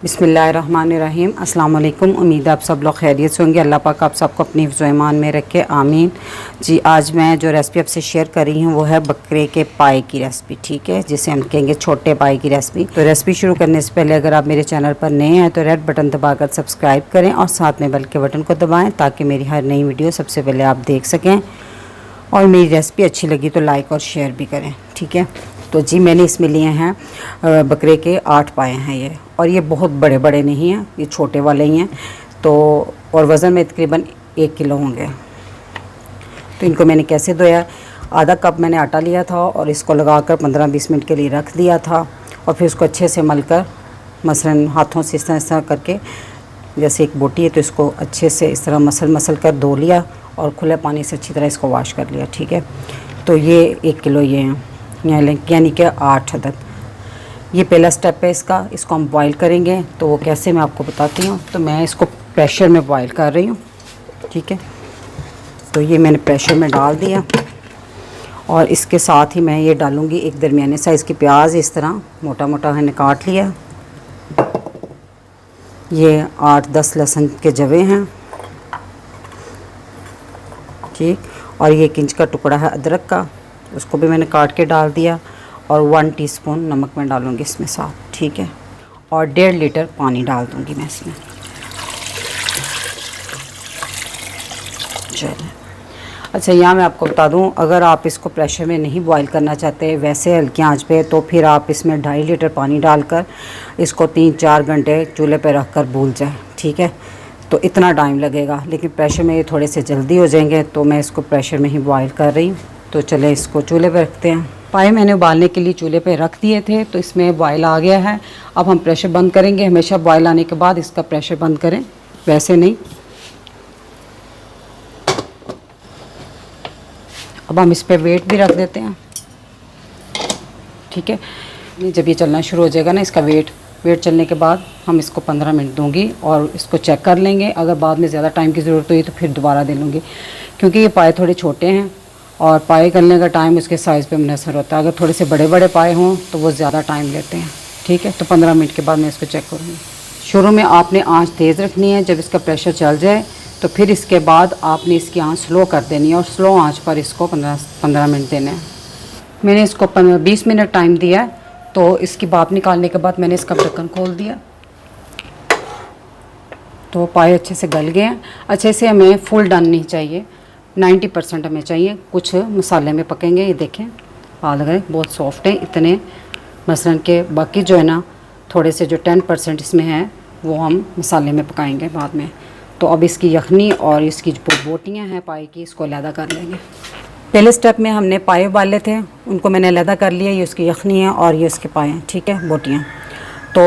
बिस्मिल्लाहिर्रहमानिर्रहीम। अस्सलाम वालेकुम। उम्मीद है आप सब लोग खैरियत से होंगे। अल्लाह पाक आप सबको अपनी हिफ्ज़ व ईमान में रखे, आमीन जी। आज मैं जो रेसिपी आपसे शेयर कर रही हूँ वो है बकरे के पाए की रेसिपी, ठीक है, जिसे हम कहेंगे छोटे पाए की रेसिपी। तो रेसिपी शुरू करने से पहले अगर आप मेरे चैनल पर नए हैं तो रेड बटन दबाकर सब्सक्राइब करें और साथ में बेल के बटन को दबाएँ ताकि मेरी हर नई वीडियो सबसे पहले आप देख सकें। और मेरी रेसिपी अच्छी लगी तो लाइक और शेयर भी करें, ठीक है। तो जी मैंने इसमें लिए हैं बकरे के 8 पाए हैं ये, और ये बहुत बड़े बड़े नहीं हैं, ये छोटे वाले ही हैं। तो और वज़न में तकरीबन 1 किलो होंगे। तो इनको मैंने कैसे धोया, आधा कप मैंने आटा लिया था और इसको लगाकर 15-20 मिनट के लिए रख दिया था। और फिर उसको अच्छे से मलकर, मसलन हाथों से इस तरह करके, जैसे एक बोटी है तो इसको अच्छे से इस तरह मसल कर धो लिया और खुले पानी से अच्छी तरह इसको वॉश कर लिया, ठीक है। तो ये 1 किलो ये हैं, यानी कि 8 अदद। ये पहला स्टेप है इसको हम बॉईल करेंगे। तो वो कैसे मैं आपको बताती हूँ। तो मैं इसको प्रेशर में बॉईल कर रही हूँ, ठीक है। तो ये मैंने प्रेशर में डाल दिया और इसके साथ ही मैं ये डालूँगी एक दरमियाने साइज़ की प्याज, इस तरह मोटा मोटा मैंने काट लिया। ये 8-10 लहसुन के जवे हैं, ठीक। और ये 1 इंच का टुकड़ा है अदरक का, उसको भी मैंने काट के डाल दिया। और 1 टीस्पून नमक मैं डालूँगी इसमें साथ, ठीक है। और 1.5 लीटर पानी डाल दूँगी मैं इसमें। चलिए, अच्छा यहाँ मैं आपको बता दूँ, अगर आप इसको प्रेशर में नहीं बॉईल करना चाहते, वैसे हल्की आंच पे, तो फिर आप इसमें 2.5 लीटर पानी डालकर इसको 3-4 घंटे चूल्हे पे रख कर भूल जाएँ, ठीक है। तो इतना टाइम लगेगा, लेकिन प्रेशर में ये थोड़े से जल्दी हो जाएंगे। तो मैं इसको प्रेशर में ही बॉईल कर रही हूँ। तो चले इसको चूल्हे पे रखते हैं। पाए मैंने उबालने के लिए चूल्हे पे रख दिए थे, तो इसमें बॉयल आ गया है। अब हम प्रेशर बंद करेंगे। हमेशा बॉयल आने के बाद इसका प्रेशर बंद करें, वैसे नहीं। अब हम इस पर वेट भी रख देते हैं, ठीक है। जब ये चलना शुरू हो जाएगा ना, इसका वेट चलने के बाद हम इसको 15 मिनट दूंगी और इसको चेक कर लेंगे। अगर बाद में ज़्यादा टाइम की ज़रूरत हुई तो फिर दोबारा दे लूँगी, क्योंकि ये पाए थोड़े छोटे हैं और पाए करने का टाइम उसके साइज़ पे मुनहसर होता है। अगर थोड़े से बड़े बड़े पाए हों तो वो ज़्यादा टाइम लेते हैं, ठीक है। तो 15 मिनट के बाद मैं इसको चेक करूँगी। शुरू में आपने आँच तेज़ रखनी है। जब इसका प्रेशर चल जाए तो फिर इसके बाद आपने इसकी आँच स्लो कर देनी है और स्लो आँच पर इसको 15 मिनट देना है। मैंने इसको 20 मिनट टाइम दिया है। तो इसकी भाप निकालने के बाद मैंने इसका ढक्कन खोल दिया। तो पाए अच्छे से गल गए हैं। अच्छे से हमें फुल डन नहीं चाहिए, 90% हमें चाहिए। कुछ मसाले में पकेंगे, ये देखें हाल गए बहुत सॉफ्ट हैं इतने। मसलन के बाकी जो है ना, थोड़े से जो 10% इसमें है वो हम मसाले में पकाएंगे बाद में। तो अब इसकी यखनी और इसकी जो बोटियाँ हैं पाए की, इसको अलहदा कर लेंगे। पहले स्टेप में हमने पाए उबाले थे, उनको मैंने अलहदा कर लिया। ये उसकी यखनी है और ये उसके पाए हैं, ठीक है, बोटियाँ। तो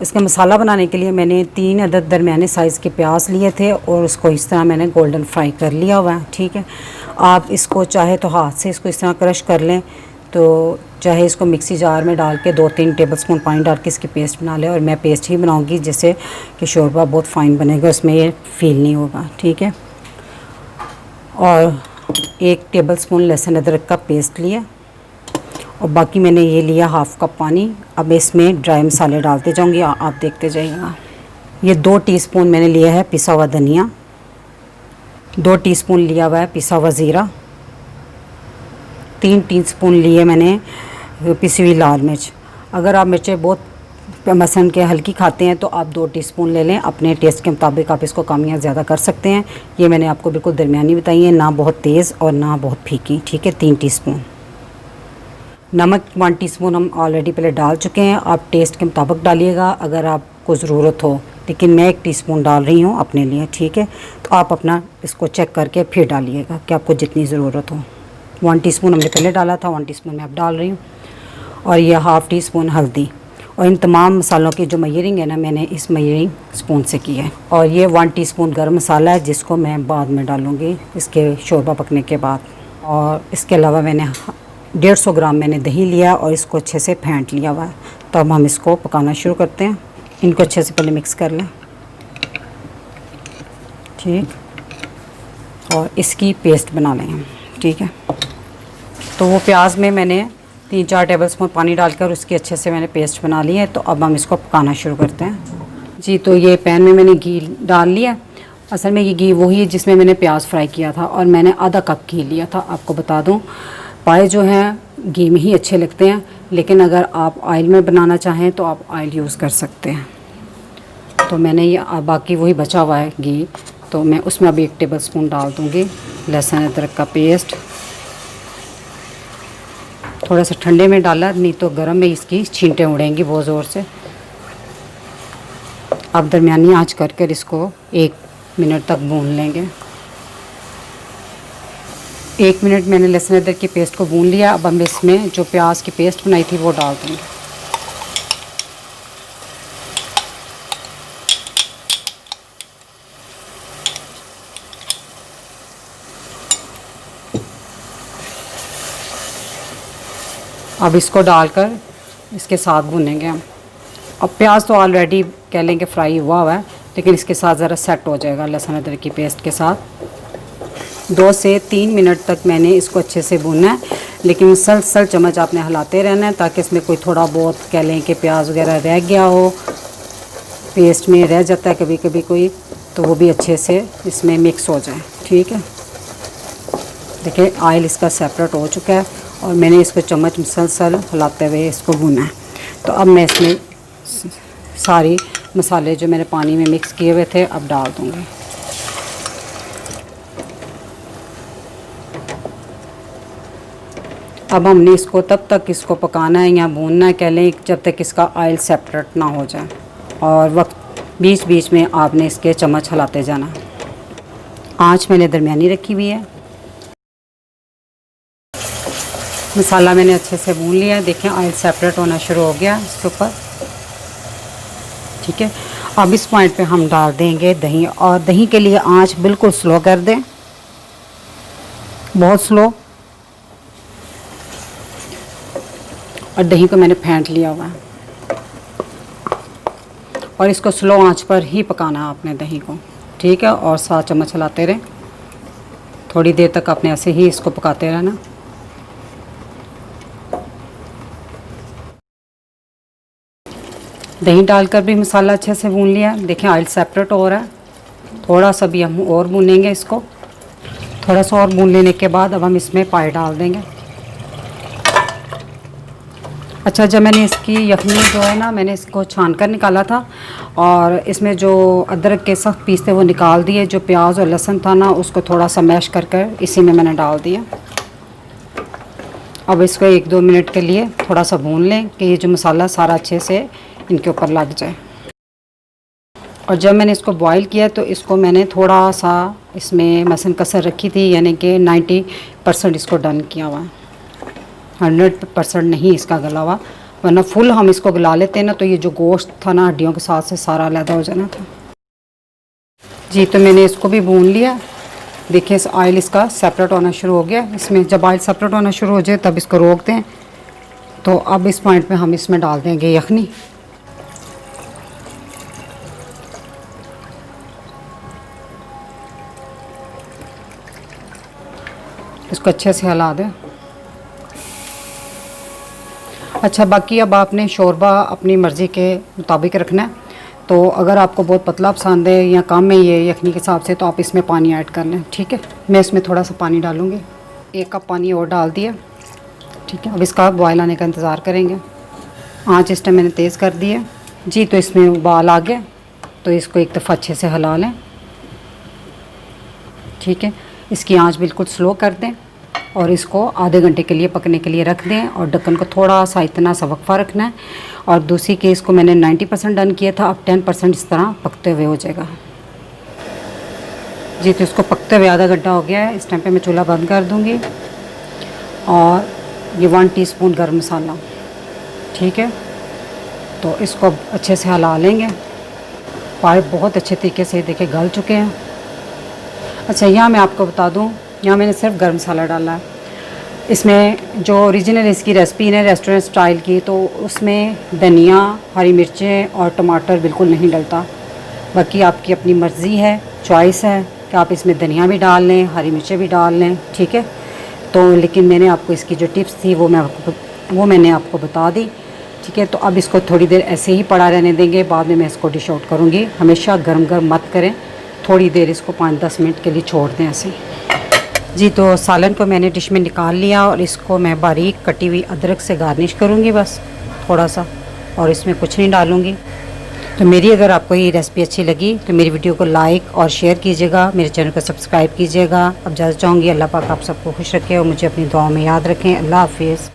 इसका मसाला बनाने के लिए मैंने 3 अदद दरमियाने साइज़ के प्याज लिए थे और उसको इस तरह मैंने गोल्डन फ्राई कर लिया हुआ है, ठीक है। आप इसको चाहे तो हाथ से इसको इस तरह क्रश कर लें, तो चाहे इसको मिक्सी जार में डाल के 2-3 टेबलस्पून पानी डाल के इसकी पेस्ट बना लें। और मैं पेस्ट ही बनाऊँगी जिससे कि शोरबा बहुत फ़ाइन बनेगा, उसमें ये फील नहीं होगा, ठीक है। और 1 टेबलस्पून लहसुन अदरक का पेस्ट लिया और बाकी मैंने ये लिया हाफ़ कप पानी। अब इसमें ड्राई मसाले डालते जाऊंगी, आप देखते जाइएगा। ये 2 टीस्पून मैंने लिया है पिसा हुआ धनिया, 2 टीस्पून लिया हुआ है पिसा हुआ ज़ीरा, 3 टीस्पून लिए मैंने पिसी हुई लाल मिर्च। अगर आप मिर्चें बहुत मसन के हल्की खाते हैं तो आप 2 टीस्पून ले लें, अपने टेस्ट के मुताबिक आप इसको कम या ज़्यादा कर सकते हैं। ये मैंने आपको बिल्कुल दरमियानी बताई है, ना बहुत तेज़ और ना बहुत फीकी, ठीक है। 3 टीस्पून नमक, 1 टीस्पून हम ऑलरेडी पहले डाल चुके हैं। आप टेस्ट के मुताबिक डालिएगा अगर आपको ज़रूरत हो, लेकिन मैं 1 टीस्पून डाल रही हूँ अपने लिए, ठीक है। तो आप अपना इसको चेक करके फिर डालिएगा कि आपको जितनी ज़रूरत हो। 1 टीस्पून हमने पहले डाला था, 1 टीस्पून मैं अब डाल रही हूँ। और यह हाफ़ टीस्पून हल्दी। और इन तमाम मसालों की जो मयरिंग है ना, मैंने इस मयरिंग स्पून से की है। और ये 1 टीस्पून गरम मसाला है जिसको मैं बाद में डालूँगी इसके शोरबा पकने के बाद। और इसके अलावा मैंने 150 ग्राम मैंने दही लिया और इसको अच्छे से फेंट लिया हुआ है। तो अब हम इसको पकाना शुरू करते हैं। इनको अच्छे से पहले मिक्स कर लें, ठीक। और इसकी पेस्ट बना लें, ठीक है। तो वो प्याज में मैंने 3-4 टेबलस्पून पानी डालकर उसकी अच्छे से मैंने पेस्ट बना ली है। तो अब हम इसको पकाना शुरू करते हैं। जी तो ये पैन में मैंने घी डाल लिया। असल में ये घी वही है जिसमें मैंने प्याज फ्राई किया था और मैंने आधा कप घी लिया था। आपको बता दूं पाए जो हैं घी में ही अच्छे लगते हैं, लेकिन अगर आप ऑयल में बनाना चाहें तो आप ऑयल यूज़ कर सकते हैं। तो मैंने ये बाकी वही बचा हुआ है घी, तो मैं उसमें अभी 1 टेबल स्पून डाल दूँगी लहसुन अदरक का पेस्ट। थोड़ा सा ठंडे में डाला, नहीं तो गर्म में इसकी छींटें उड़ेंगी बहुत ज़ोर से। आप दरमियानी आंच कर इसको 1 मिनट तक भून लेंगे। 1 मिनट मैंने लहसुन अदरक की पेस्ट को भून लिया। अब हम इसमें जो प्याज की पेस्ट बनाई थी वो डाल दूँगी। अब इसको डालकर इसके साथ भूनेंगे हम। अब प्याज तो ऑलरेडी कह लें कि फ्राई हुआ है, लेकिन इसके साथ ज़रा सेट हो जाएगा लहसुन अदरक की पेस्ट के साथ। 2 से 3 मिनट तक मैंने इसको अच्छे से भूनना है, लेकिन मुसलसल चम्मच आपने हिलाते रहना है ताकि इसमें कोई थोड़ा बहुत कह लें कि प्याज वगैरह रह गया हो, पेस्ट में रह जाता है कभी कभी कोई, तो वो भी अच्छे से इसमें मिक्स हो जाए। ठीक है, देखिए ऑयल इसका सेपरेट हो चुका है और मैंने इसको चम्मच मुसलसल हिलाते हुए इसको भूना है। तो अब मैं इसमें सारी मसाले जो मैंने पानी में मिक्स किए हुए थे अब डाल दूँगी। अब हमने इसको तब तक इसको पकाना है या भूनना है कह लें जब तक इसका ऑयल सेपरेट ना हो जाए, और वक्त बीच बीच में आपने इसके चम्मच हिलाते जाना। आँच मैंने दरमियानी रखी हुई है। मसाला मैंने अच्छे से भून लिया है। देखें ऑयल सेपरेट होना शुरू हो गया इसके ऊपर। ठीक है, अब इस पॉइंट पे हम डाल देंगे दही, और दही के लिए आंच बिल्कुल स्लो कर दें, बहुत स्लो। और दही को मैंने फेंट लिया हुआ है और इसको स्लो आंच पर ही पकाना है आपने दही को। ठीक है, और 7 चम्मच हिलाते रहें। थोड़ी देर तक आपने ऐसे ही इसको पकाते रहना। दही डालकर भी मसाला अच्छे से भून लिया। देखें ऑयल सेपरेट हो रहा है। थोड़ा सा भी हम और भूनेंगे इसको। थोड़ा सा और भून लेने के बाद अब हम इसमें पाए डाल देंगे। अच्छा, जब मैंने इसकी यखनी जो है ना, मैंने इसको छान कर निकाला था और इसमें जो अदरक के सख्त पीस थे वो निकाल दिए। जो प्याज और लहसुन था ना, उसको थोड़ा सा मैश कर इसी में मैंने डाल दिया। अब इसको 1-2 मिनट के लिए थोड़ा सा भून लें कि ये जो मसाला सारा अच्छे से इनके ऊपर लग जाए। और जब मैंने इसको बॉईल किया तो इसको मैंने थोड़ा सा इसमें मसन कसर रखी थी, यानी कि 90% इसको डन किया हुआ है, 100% नहीं इसका गला हुआ, वरना फुल हम इसको गला लेते हैं ना तो ये जो गोश्त था ना हड्डियों के साथ से सारा अलग हो जाना था। जी तो मैंने इसको भी भून लिया। देखिए इस ऑयल इसका सेपरेट होना शुरू हो गया। इसमें जब ऑयल सेपरेट होना शुरू हो जाए तब इसको रोक दें। तो अब इस पॉइंट पे हम इसमें डाल देंगे यखनी। इसको अच्छे से हिला दें। अच्छा, बाकी अब आपने शोरबा अपनी मर्ज़ी के मुताबिक रखना है। तो अगर आपको बहुत पतला पसंद है या कम है ये यखनी के हिसाब से, तो आप इसमें पानी ऐड कर लें। ठीक है, मैं इसमें थोड़ा सा पानी डालूँगी। 1 कप पानी और डाल दिया। ठीक है, अब इसका बॉयल आने का इंतज़ार करेंगे। आँच इस टाइम मैंने तेज़ कर दी है। जी तो इसमें उबाल आ गया, तो इसको एक दफ़ा अच्छे से हिला लें। ठीक है, इसकी आंच बिल्कुल स्लो कर दें और इसको आधे घंटे के लिए पकने के लिए रख दें, और ढक्कन को थोड़ा सा इतना सा वक्फा रखना है। और दूसरी केस को मैंने 90% डन किया था, अब 10% इस तरह पकते हुए हो जाएगा। जी तो इसको पकते हुए आधा घंटा हो गया है। इस टाइम पे मैं चूल्हा बंद कर दूँगी। और ये 1 टीस्पून गर्म मसाला। ठीक है, तो इसको अच्छे से हिला लेंगे। पाइप बहुत अच्छे तरीके से देखिए गल चुके हैं। अच्छा, यहाँ मैं आपको बता दूँ, यहाँ मैंने सिर्फ गर्म मसाला डाला है। इसमें जो ओरिजिनल इसकी रेसिपी है रेस्टोरेंट स्टाइल की, तो उसमें धनिया, हरी मिर्चें और टमाटर बिल्कुल नहीं डलता। बाकी आपकी अपनी मर्ज़ी है, चॉइस है कि आप इसमें धनिया भी डाल लें, हरी मिर्चें भी डाल लें। ठीक है, तो लेकिन मैंने आपको इसकी जो टिप्स थी वो मैंने आपको बता दी। ठीक है। तो अब इसको थोड़ी देर ऐसे ही पड़ा रहने देंगे, बाद में मैं इसको डिश आउट करूँगी। हमेशा गर्म गर्म मत करें, थोड़ी देर इसको 5-10 मिनट के लिए छोड़ दें ऐसे। जी, तो सालन को मैंने डिश में निकाल लिया और इसको मैं बारीक कटी हुई अदरक से गार्निश करूँगी बस थोड़ा सा, और इसमें कुछ नहीं डालूँगी। तो मेरी अगर आपको ये रेसिपी अच्छी लगी तो मेरी वीडियो को लाइक और शेयर कीजिएगा, मेरे चैनल को सब्सक्राइब कीजिएगा। अब ज़्यादा चाहूँगी, अल्लाह पाक आप सबको खुश रखे और मुझे अपनी दुआओं में याद रखें। अल्लाह हाफिज़।